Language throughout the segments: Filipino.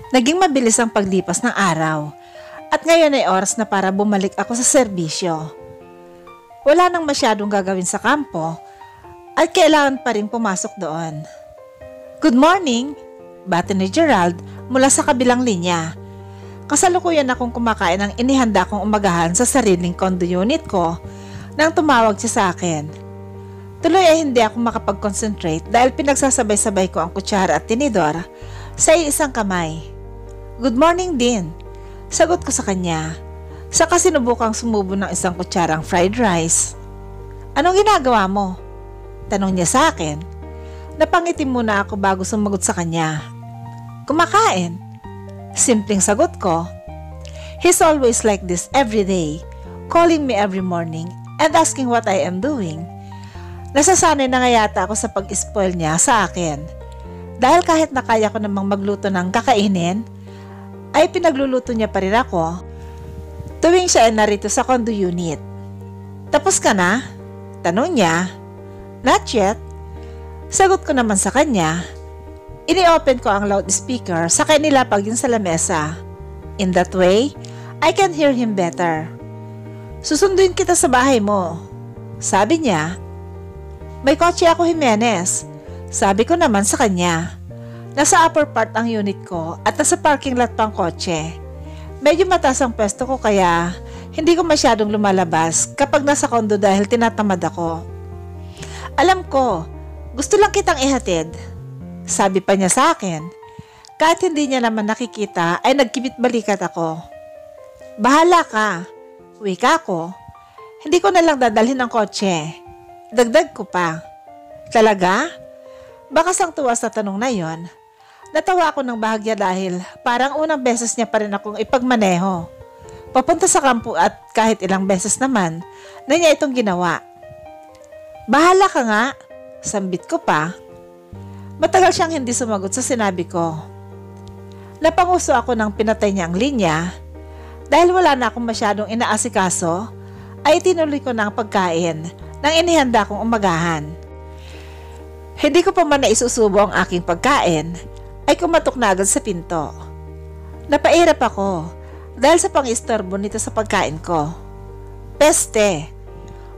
Naging mabilis ang paglipas ng araw at ngayon ay oras na para bumalik ako sa serbisyo. Wala nang masyadong gagawin sa kampo at kailangan pa rin pumasok doon. "Good morning," bati ni Gerald mula sa kabilang linya. Kasalukuyan akong kumakain ng inihanda kong umagahan sa sariling condo unit ko nang tumawag siya sa akin. Tuloy ay hindi ako makapag-concentrate dahil pinagsasabay-sabay ko ang kutsara at tinidor sa isang kamay. "Good morning din," sagot ko sa kanya. Saka sinubukang sumubo ng isang kutsarang fried rice. "Anong ginagawa mo?" tanong niya sa akin. Napangitim muna ako bago sumagot sa kanya. "Kumakain," simpleng sagot ko. He's always like this every day, calling me every morning and asking what I am doing. Nasasanay na nga yata ako sa pag-spoil niya sa akin. Dahil kahit na kaya ko namang magluto ng kakainin, ay pinagluluto niya pa rin ako tuwing siya ay narito sa condo unit. "Tapos ka na?" tanong niya. "Not yet," sagot ko naman sa kanya. Ini-open ko ang loudspeaker saka nilapag yun sa lamesa. In that way, I can hear him better. "Susunduin kita sa bahay mo," sabi niya. "May kotse ako, Jimenez," sabi ko naman sa kanya. Nasa upper part ang unit ko at nasa parking lot pang kotse. Medyo mataas ang pwesto ko kaya hindi ko masyadong lumalabas kapag nasa condo dahil tinatamad ako. "Alam ko, gusto lang kitang ihatid," sabi pa niya sa akin. Kahit hindi niya naman nakikita ay nagkibit balikat ako. "Bahala ka," wika ko. "Hindi ko na lang dadalhin ang kotse." Dagdag ko pa. "Talaga?" Bakas ang tuwa sa tanong na yon. Natawa ako ng bahagya dahil parang unang beses niya pa rin akong ipagmaneho. Papunta sa kampo at kahit ilang beses naman na niya itong ginawa. "Bahala ka nga," sambit ko pa. Matagal siyang hindi sumagot sa sinabi ko. Napanguso ako nang pinatay niya ang linya. Dahil wala na akong masyadong inaasikaso, ay tinuloy ko na ang pagkain nang inihanda kong umagahan. Hindi ko pa man naisusubo ang aking pagkain, ay kumatok na agad sa pinto. Napairap ako dahil sa pang-istorbo nito sa pagkain ko. "Peste!"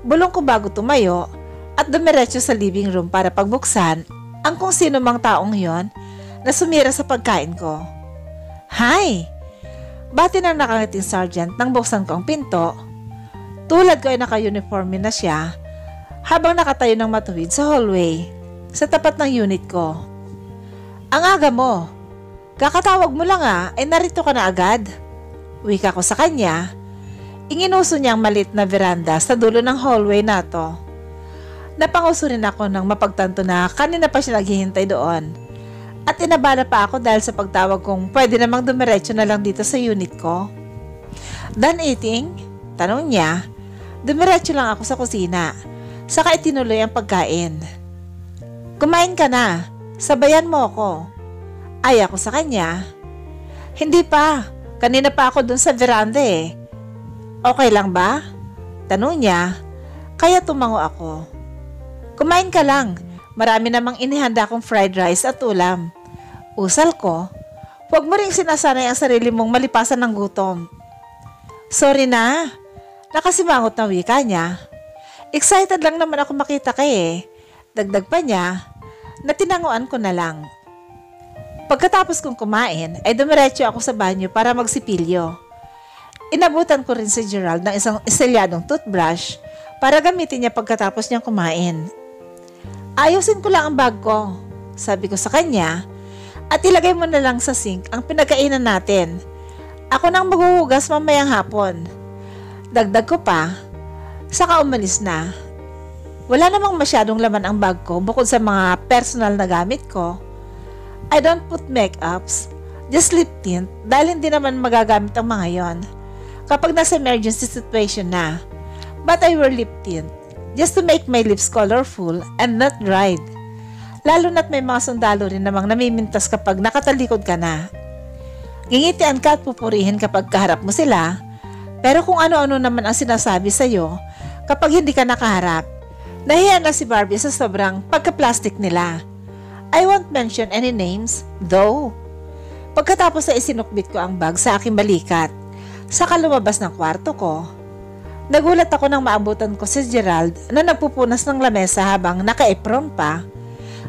Bulong ko bago tumayo at dumiretso sa living room para pagbuksan ang kung sino mang taong yon na sumira sa pagkain ko. "Hi!" Bati ng nakangiting sergeant nang buksan ko ang pinto. Tulad ko ay naka-uniforme na siya habang nakatayo ng matuwid sa hallway sa tapat ng unit ko. "Ang aga mo. Kakatawag mo lang ay narito ka na agad," wika ko sa kanya. Inginuso niya ang maliit na veranda sa dulo ng hallway na to. Napanguso rin ako nang mapagtanto na kanina pa siya naghihintay doon. At inabala pa ako dahil sa pagtawag kong pwede namang dumiretso na lang dito sa unit ko. "Done eating?" tanong niya. Dumiretso lang ako sa kusina. Saka itinuloy ang pagkain. "Kumain ka na. Sabayan mo ako." Ay ako sa kanya. "Hindi pa. Kanina pa ako dun sa veranda eh." "Okay lang ba?" tanong niya. Kaya tumango ako. "Kumain ka lang. Marami namang inihanda kong fried rice at ulam." Usal ko. "Huwag mo ring sinasanay ang sarili mong malipasan ng gutom." "Sorry na." Nakasimangot na wika niya. "Excited lang naman ako makita ka eh." Dagdag pa niya na tinanguan ko na lang. Pagkatapos kong kumain ay dumiretso ako sa banyo para magsipilyo. Inabutan ko rin si Gerald ng isang estelyadong toothbrush para gamitin niya pagkatapos niyang kumain. "Ayusin ko lang ang bag ko," sabi ko sa kanya, "at ilagay mo na lang sa sink ang pinagkainan natin. Ako nang maghuhugas mamayang hapon." Dagdag ko pa. Saka umalis na. Wala namang masyadong laman ang bag ko bukod sa mga personal na gamit ko. I don't put makeups, just lip tint dahil hindi naman magagamit ang mga yon kapag nasa emergency situation na. But I wear lip tint just to make my lips colorful and not dried. Lalo na't may mga sundalo rin namang namimintas kapag nakatalikod ka na. Ngingitian ka at pupurihin kapag kaharap mo sila, pero kung ano-ano naman ang sinasabi sa'yo kapag hindi ka nakaharap. Nahiya na si Barbie sa sobrang pagka-plastic nila. I won't mention any names, though. Pagkatapos ay isinukbit ko ang bag sa aking balikat, saka lumabas ng kwarto ko. Nagulat ako nang maabutan ko si Gerald na nagpupunas ng lamesa habang naka-apron pa,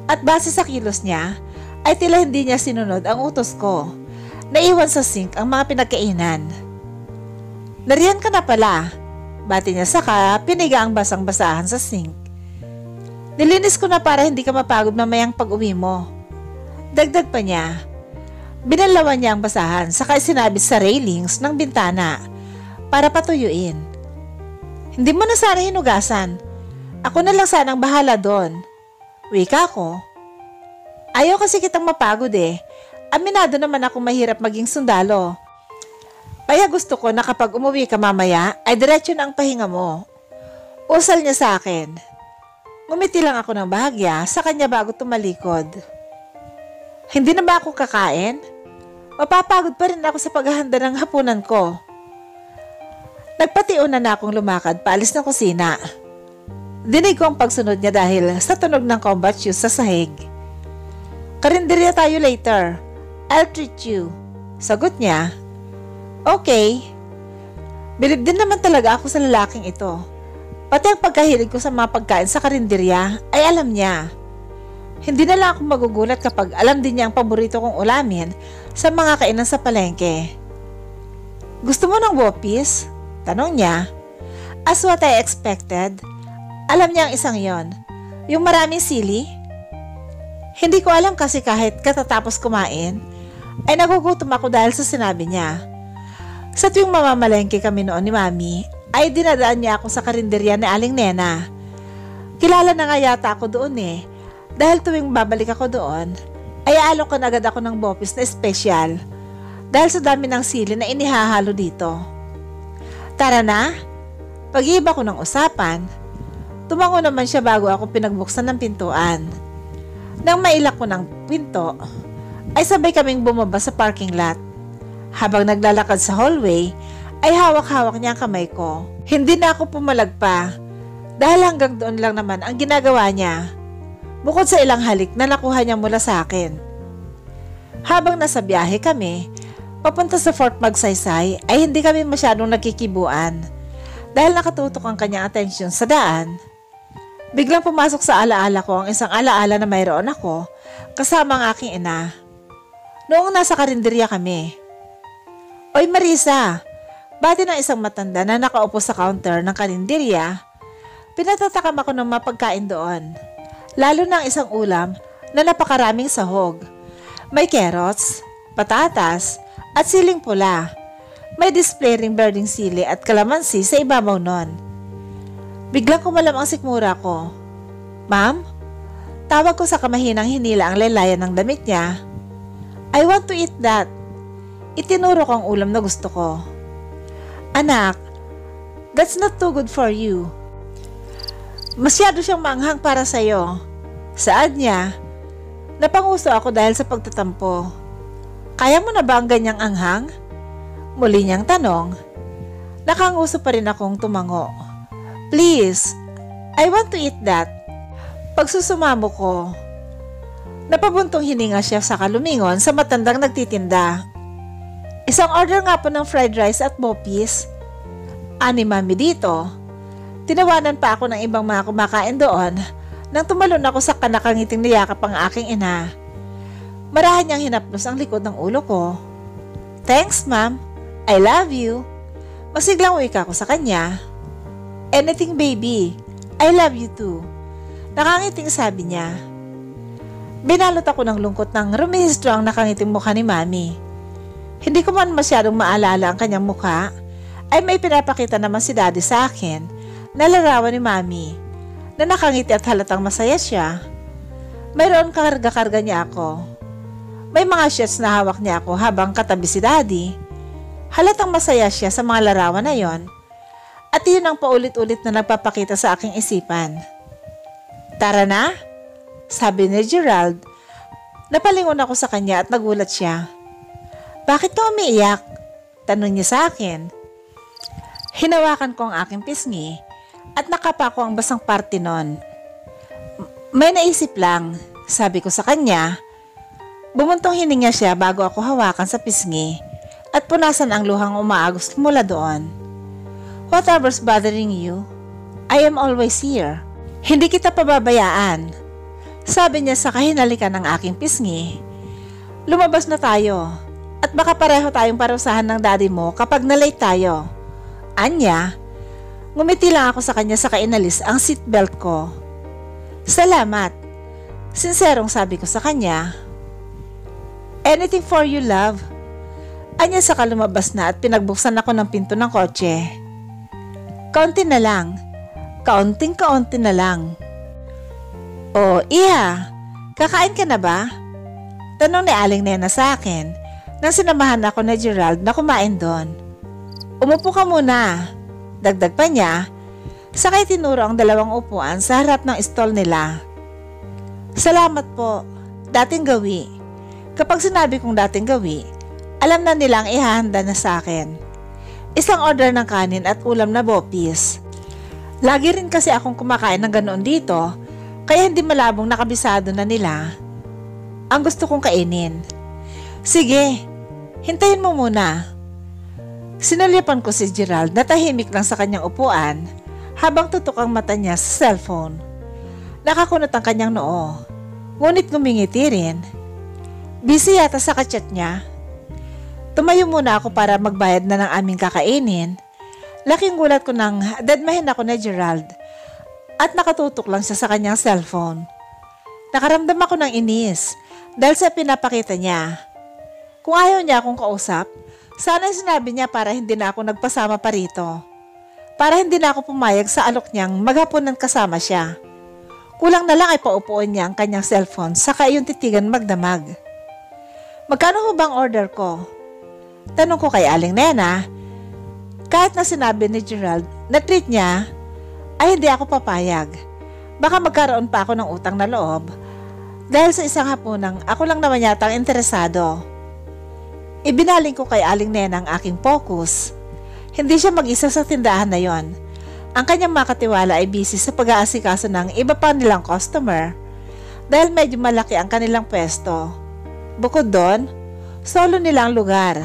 at base sa kilos niya ay tila hindi niya sinunod ang utos ko. Naiwan sa sink ang mga pinagkainan. "Nariyan ka na pala," bati niya, saka piniga ang basang-basahan sa sink. "Nilinis ko na para hindi ka mapagod mamayang pag-uwi mo." Dagdag pa niya. Binalawan niya ang basahan, saka isinabit sa railings ng bintana para patuyuin. "Hindi mo na sana hinugasan. Ako na lang sanang bahala doon." Wika ko. Ayaw kasi kitang mapagod eh. Aminado naman ako mahirap maging sundalo. Kaya gusto ko na kapag umuwi ka mamaya ay diretso na ang pahinga mo. Usal niya sa akin. Ngumiti lang ako ng bahagya sa kanya bago tumalikod. "Hindi na ba ako kakain? Mapapagod pa rin ako sa paghahanda ng hapunan ko." Nagpatiuna na akong lumakad paalis ng kusina. Dinig ko ang pagsunod niya dahil sa tunog ng combat shoes sa sahig. "Karinderya tayo later. I'll treat you." Sagot niya. Okay. Bilib din naman talaga ako sa lalaking ito. Pati ang pagkahilig ko sa mga pagkain sa karinderya ay alam niya. Hindi na lang ako magugulat kapag alam din niya ang paborito kong ulamin sa mga kainan sa palengke. "Gusto mo ng wopis?" Tanong niya. As what I expected, alam niya ang isang yon, yung maraming sili. Hindi ko alam kasi kahit katatapos kumain, ay nagugutom ako dahil sa sinabi niya. Sa tuwing mamamalengke kami noon ni Mami, ay dinadaan niya ako sa karinderya ni Aling Nena. Kilala na nga yata ako doon eh, dahil tuwing babalik ako doon, ay aalok na agad ako ng bopis na espesyal, dahil sa dami ng sili na inihahalo dito. Tara na, pag-iiba ko ng usapan. Tumango naman siya bago ako pinagbuksan ng pintuan. Nang mailak ko ng pinto, ay sabay kaming bumaba sa parking lot. Habang naglalakad sa hallway, ay hawak-hawak niya ang kamay ko. Hindi na ako pumalag pa, dahil hanggang doon lang naman ang ginagawa niya, bukod sa ilang halik na nakuha niya mula sa akin. Habang nasa biyahe kami, papunta sa Fort Magsaysay, ay hindi kami masyadong nagkikibuan, dahil nakatutok ang kanyang atensyon sa daan. Biglang pumasok sa alaala ko ang isang alaala na mayroon ako kasama ang aking ina. Noong nasa karinderya kami. "Oy Marisa," bati ng isang matanda na nakaupo sa counter ng karinderya. Pinatatakam ako ng mapagkain doon, lalo ng isang ulam na napakaraming sahog. May carrots, patatas, at siling pula. May display ring birding sili at kalamansi sa ibabaw nun. Biglang kumalam ang sikmura ko. "Ma'am?" Tawag ko sa kamahinang hinila ang lalayan ng damit niya. "I want to eat that." Itinuro ko ang ulam na gusto ko. "Anak, that's not too good for you. Masyado siyang maanghang para sa'yo." Saad niya. Napanguso ako dahil sa pagtatampo. "Kaya mo na ba ang ganyang anghang?" Muli niyang tanong. Nakanguso pa rin akong tumango. "Please, I want to eat that." Pagsusumamo ko, napabuntong hininga siya sa kalumingon sa matandang nagtitinda. "Isang order nga po ng fried rice at bopis." Ani Mami dito. Tinawanan pa ako ng ibang mga kumakain doon nang tumalon ako sa kanakangiting niyakap ang aking ina. Marahan niyang hinaplos ang likod ng ulo ko. "Thanks, ma'am. I love you." Masiglang wika ko sa kanya. "Anything, baby. I love you too." Nakangiting sabi niya. Binalot ako ng lungkot nang rumihistro ang nakangiting mukha ni Mami. Hindi ko man masyadong maalala ang kanyang mukha, ay may pinapakita naman si Daddy sa akin na larawan ni Mami, na nakangiti at halatang masaya siya. Mayroon karga-karga niya ako. May mga shots na hawak niya ako habang katabi si Daddy. Halatang masaya siya sa mga larawan na yon. At yun ang paulit-ulit na nagpapakita sa aking isipan. "Tara na," sabi ni Gerald. Napalingon ako sa kanya at nagulat siya. "Bakit ka umiiyak?" Tanong niya sa akin. Hinawakan ko ang aking pisngi at nakapa ko ang basang parte nun. "May naisip lang," sabi ko sa kanya. Bumuntong hininga siya bago ako hawakan sa pisngi at punasan ang luhang umaagos mula doon. Whatever's bothering you, I am always here. Hindi kita pababayaan. Sabi niya sa kahinalikan ng aking pisngi. Lumabas na tayo at baka pareho tayong parusahan ng daddy mo kapag na-late tayo. Anya, ngumiti lang ako sa kanya sa inalis ang seatbelt ko. Salamat. Sinserong sabi ko sa kanya. Anything for you, love. Anya saka lumabas na at pinagbuksan ako ng pinto ng kotse. Kaunti na lang. Kaunting-kaunti na lang. Oh, Iha, kakain ka na ba? Tanong ni Aling Nena sa akin nang sinamahan ako ni Gerald na kumain doon. Umupo ka muna. Dagdag pa niya, sakay tinuro ang dalawang upuan sa harap ng stall nila. Salamat po, dating gawi. Kapag sinabi kong dating gawi, alam na nilang ihahanda na sa akin. Isang order ng kanin at ulam na bopis. Lagi rin kasi akong kumakain ng ganoon dito, kaya hindi malabong nakabisado na nila ang gusto kong kainin. Sige, hintayin mo muna. Sinulyapan ko si Gerald na tahimik lang sa kanyang upuan habang tutok ang mata niya sa cellphone. Nakakunot ang kanyang noo, ngunit ngumingiti rin. Busy yata sa kachat niya. Tumayo muna ako para magbayad na ng aming kakainin. Laking gulat ko nang dadmahin ako ni Gerald at nakatutok lang siya sa kanyang cellphone. Nakaramdam ako ng inis dahil sa pinapakita niya. Kung ayaw niya akong kausap, sana sinabi niya para hindi na ako nagpasama pa rito. Para hindi na ako pumayag sa alok niyang maghapunan kasama siya. Kulang na lang ay paupuan niya ang kanyang cellphone saka iyong titigan magdamag. Magkano ho bang order ko? Tanong ko kay Aling Nena. Kahit na sinabi ni Gerald na treat niya, ay hindi ako papayag. Baka magkaroon pa ako ng utang na loob dahil sa isang hapunang ako lang naman yata ang interesado. Ibinaling ko kay Aling Nena ang aking focus. Hindi siya mag-isa sa tindahan na yon. Ang kanyang makatiwala ay busy sa pag-aasikaso ng iba pa nilang customer dahil medyo malaki ang kanilang pwesto. Bukod doon, solo nilang lugar,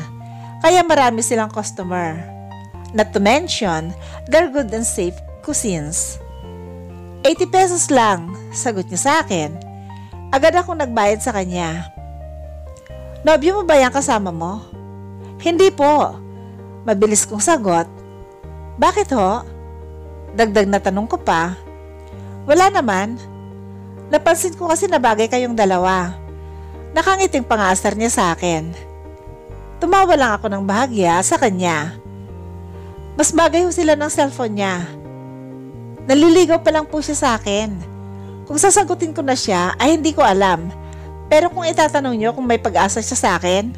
kaya marami silang customer. Not to mention, their good and safe cuisines. 80 pesos lang, sagot niya sa akin. Agad akong nagbayad sa kanya. Nobyo mo ba yung kasama mo? Hindi po. Mabilis kong sagot. Bakit ho? Dagdag na tanong ko pa. Wala naman. Napansin ko kasi na bagay kayong dalawa. Nakangiting pangasar niya sa akin. Tumawa lang ako ng bahagya sa kanya. Mas bagay ho sila ng cellphone niya. Naliligaw pa lang po siya sa akin. Kung sasagutin ko na siya ay hindi ko alam. Pero kung itatanong niyo kung may pag-asa siya sa akin,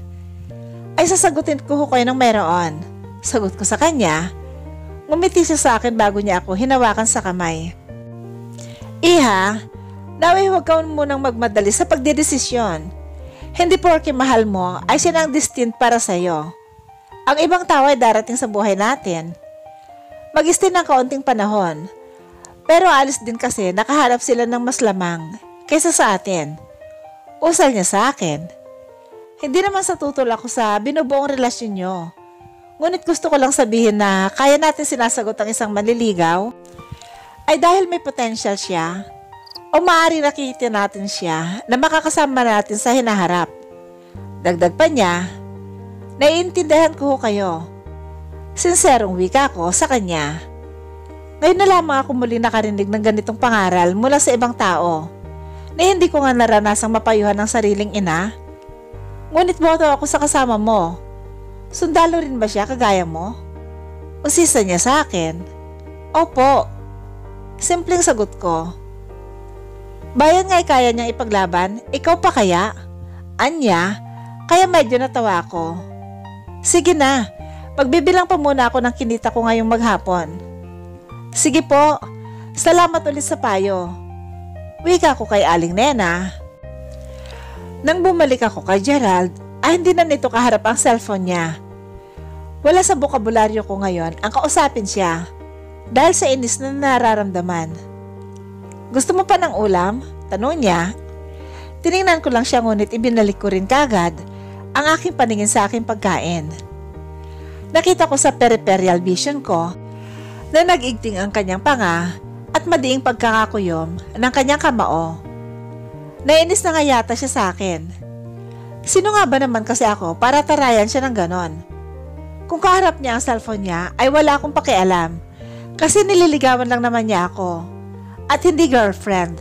ay sasagutin ko ho kayo ng meron. Sagot ko sa kanya. Ngumiti siya sa akin bago niya ako hinawakan sa kamay. Iha, naway huwag ka munang magmadali sa pagdedesisyon. Hindi porke mahal mo ay siya ang destined para sa'yo. Ang ibang tao ay darating sa buhay natin. Mag-stay ng kaunting panahon. Pero alis din kasi nakaharap sila ng mas lamang kaysa sa atin. Usal niya sa akin. Hindi naman sa tutol ako sa binubuong relasyon nyo. Ngunit gusto ko lang sabihin na kaya natin sinasagot ang isang manliligaw ay dahil may potential siya o maaari nakikita natin siya na makakasama natin sa hinaharap. Dagdag pa niya, naiintindihan ko kayo. Sinserong wika ko sa kanya. Ngayon na lamang ako muli nakarinig ng ganitong pangaral mula sa ibang tao na hindi ko nga naranasang mapayuhan ng sariling ina. Ngunit boto ako sa kasama mo. Sundalo rin ba siya kagaya mo? Usisa niya sa akin. Opo. Simpleng sagot ko. Bayan nga'y kaya niyang ipaglaban, ikaw pa kaya? Anya, kaya medyo natawa ko. Sige na, magbibilang pa muna ako ng kinita ko ngayong maghapon. Sige po, salamat ulit sa payo. Wika ko kay Aling Nena. Nang bumalik ako kay Gerald, ay hindi na nito kaharap ang cellphone niya. Wala sa bokabularyo ko ngayon ang kausapin siya dahil sa inis na nararamdaman. Gusto mo pa ng ulam? Tanong niya. Tiningnan ko lang siya ngunit ibinalik ko rin kagad ang aking paningin sa aking pagkain. Nakita ko sa peripheral vision ko na nag-igting ang kanyang panga at madiing pagkakakuyom ng kanyang kamao. Nainis na nga yata siya sa akin. Sino nga ba naman kasi ako para tarayan siya ng ganon? Kung kaharap niya ang cellphone niya ay wala akong pakialam kasi nililigawan lang naman niya ako at hindi girlfriend.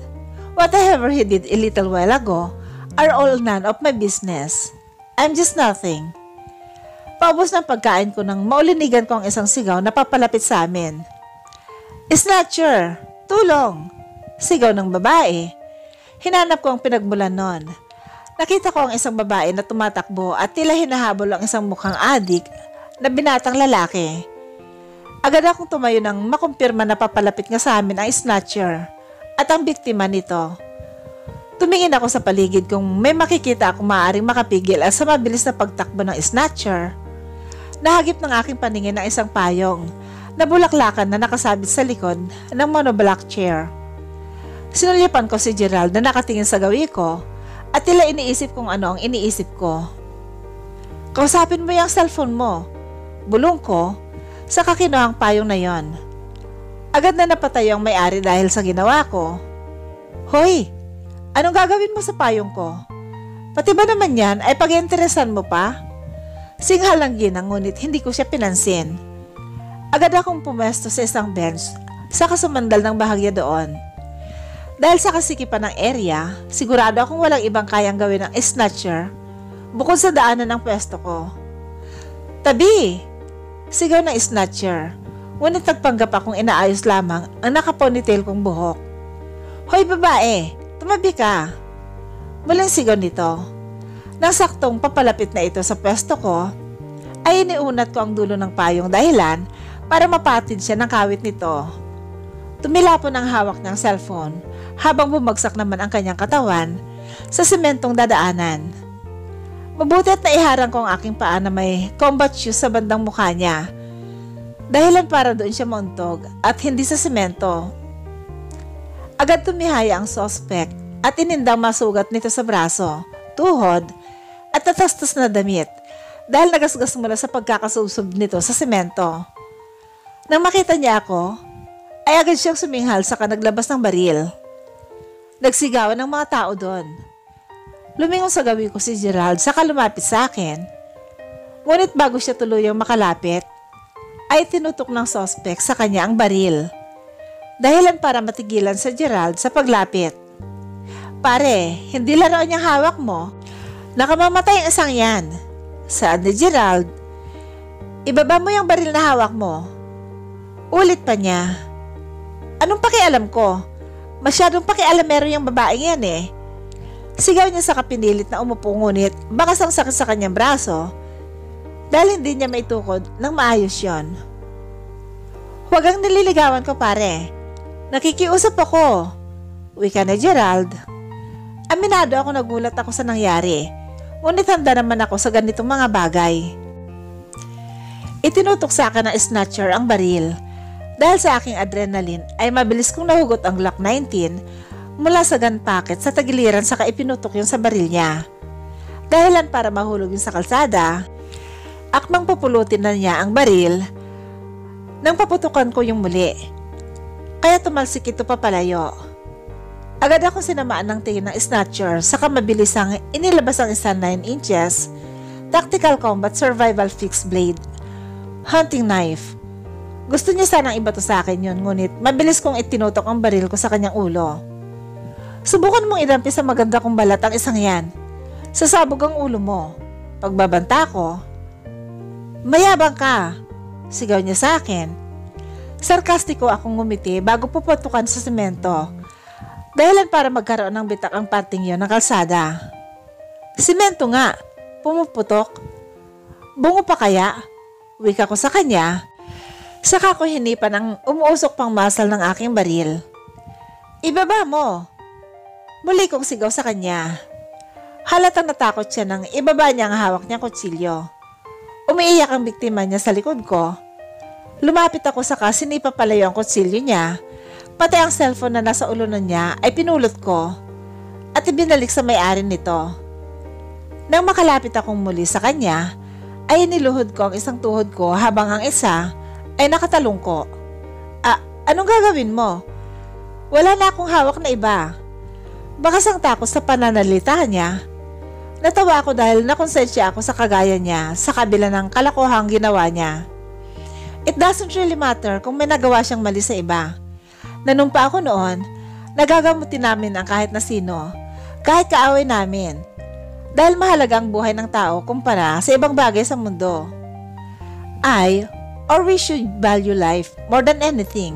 Whatever he did a little while ago are all none of my business. I'm just nothing. Paubos ng pagkain ko nang maulinigan ko ang isang sigaw na papalapit sa amin. Snatcher! Tulong! Sigaw ng babae. Hinanap ko ang pinagmulan nun. Nakita ko ang isang babae na tumatakbo at tila hinahabol ang isang mukhang adik na binatang lalaki. Agad akong tumayo nang makumpirma na papalapit nga sa amin ang snatcher at ang biktima nito. Tumingin ako sa paligid kung may makikita akong maaaring makapigil at sa mabilis na pagtakbo ng snatcher. Nahagip ng aking paningin ang isang payong na bulaklakan na nakasabit sa likod ng monoblock chair. Sinulyapan ko si Gerald na nakatingin sa gawi ko at tila iniisip kung ano ang iniisip ko. Kausapin mo yung cellphone mo. Bulong ko, saka kinuha ang payong na yon. Agad na napatay ang may-ari dahil sa ginawa ko. Hoy, anong gagawin mo sa payong ko? Pati ba naman yan ay pag-interesan mo pa? Singhal ang ginang ngunit hindi ko siya pinansin. Agad akong pumesto sa isang bench sa kasumandal ng bahagya doon. Dahil sa kasikipan ng area, sigurado akong walang ibang kayang gawin ng snatcher bukod sa daanan ng pwesto ko. Tabi! Sigaw ng snatcher. Ngunit nagpanggap akong inaayos lamang ang nakaponytail kong buhok. Hoy babae, tumabi ka. Muling sigaw nito. Nang saktong papalapit na ito sa pwesto ko, ay iniunat ko ang dulo ng payong dahilan para mapatid siya ng kawit nito. Tumilapon ang hawak niyang cellphone habang bumagsak naman ang kanyang katawan sa sementong dadaanan. Mabuti at naiharang ko ang aking paa na may combat shoes sa bandang mukha niya. Dahilan para doon siya mauntog at hindi sa semento. Agad tumihaya ang suspect at inindang masugat nito sa braso, tuhod at tatastas na damit dahil nagasgas mula sa pagkakasusob nito sa semento. Nang makita niya ako, ay agad siyang suminghal saka naglabas ng baril. Nagsigawan ng mga tao doon. Lumingon sa gawi ko si Gerald saka lumapit sa akin. Ngunit bago siya tuluyang makalapit, ay tinutok ng suspect sa kanya ang baril. Dahilan para matigilan sa Gerald sa paglapit. Pare, hindi laruan yung hawak mo. Nakamamatay ang isang yan. Saad ni Gerald. Ibaba mo yung baril na hawak mo. Ulit pa niya. Anong pakialam ko? Masyadong pakialamero yung babaeng yan eh. Sigaw niya sa kapinilit na umupo ngunit bakas ang sakit sa kanyang braso. Dahil hindi niya maitukod nang maayos yon. Huwag ang nililigawan ko pare. Nakikiusap ako. Wika na Gerald. Aminado ako nagulat ako sa nangyari. Ngunit handa naman ako sa ganitong mga bagay. Itinutok sa akin ng snatcher ang baril. Dahil sa aking adrenaline ay mabilis kong nahugot ang Glock 19 mula sa gun pocket sa tagiliran saka ipinutok yung sa baril niya. Dahilan para mahulog yung sa kalsada. Akmang pupulutin na niya ang baril nang paputukan ko yung muli. Kaya tumalsik ito papalayo. Agad ako sinamaan ng tingin ng snatcher saka mabilis ang inilabas ang isang 9 inches tactical combat survival fixed blade hunting knife. Gusto niya sanang ibato sa akin yun ngunit mabilis kong itinutok ang baril ko sa kanyang ulo. Subukan mong idampi sa maganda kong balat ang isang yan. Sasabog ang ulo mo. Pagbabanta ko, mayabang ka, sigaw niya sa akin. Sarkastiko akong ngumiti bago puputukan sa semento. Dahilan para magkaroon ng bitak ang parting yon ng kalsada. Semento nga, pumuputok. Bungo pa kaya? Wika ko sa kanya. Saka ko hinipan ang umuusok pang masal ng aking baril. Ibaba mo. Muli kong sigaw sa kanya. Halatang natakot siya nang ibaba niya ang hawak niyang kutsilyo. Umiiyak ang biktima niya sa likod ko. Lumapit ako saka sinipa palayo ang kutsilyo niya. Pati ang cellphone na nasa ulunan niya ay pinulot ko. at ibinalik sa may-ari nito. Nang makalapit akong muli sa kanya, ay niluhod ko ang isang tuhod ko habang ang isa ay nakatalungko. Anong gagawin mo? Wala na akong hawak na iba. Bakas ang takot sa pananalita niya. Natawa ako dahil nakonsensya ako sa kagaya niya sa kabila ng kalokohang ginawa niya. It doesn't really matter kung may nagawa siyang mali sa iba. Nanumpa ako noon, nagagamutin namin ang kahit na sino, kahit kaaway namin. Dahil mahalaga ang buhay ng tao kumpara sa ibang bagay sa mundo. We should value life more than anything.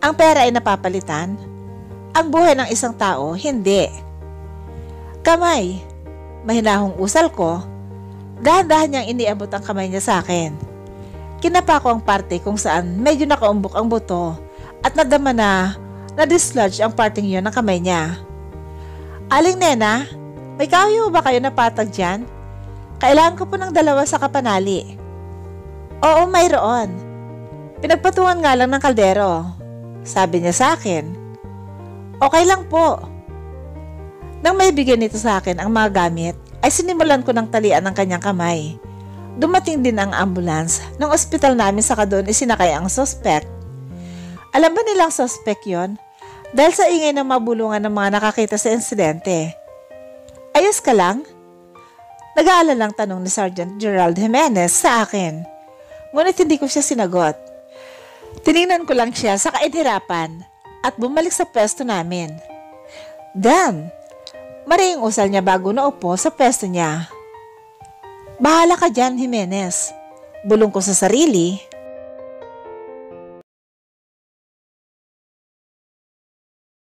Ang pera ay napapalitan. Ang buhay ng isang tao, hindi. Kamay. Mahinahong usal ko. Dahan-dahan niyang iniabot ang kamay niya sa akin. Kinapa ko ang parte kung saan medyo nakaumbok ang buto at nadama na dislodge ang parting yun ng kamay niya. Aling Nena, may kahoy ba kayo na patag dyan? Kailangan ko po ng 2 sa kapanali. Oo, mayroon. Pinagpatungan nga lang ng kaldero. Sabi niya sa akin. Okay lang po. Nang may bigyan nito sa akin ang mga gamit, ay sinimulan ko ng talian ng kanyang kamay. Dumating din ang ambulance. Nang ospital namin sa doon isinakay ang suspect. Alam ba nilang suspect yon? Dahil sa ingay ng mabulungan ng mga nakakita sa insidente. Ayos ka lang? Nag-aalalang tanong ni Sergeant Gerald Jimenez sa akin. Ngunit hindi ko siya sinagot. Tiningnan ko lang siya sa kainhirapan at bumalik sa pwesto namin. Damn! Maring usal niya bago naupo sa pwesto niya. Bahala ka dyan, Jimenez. Bulong ko sa sarili.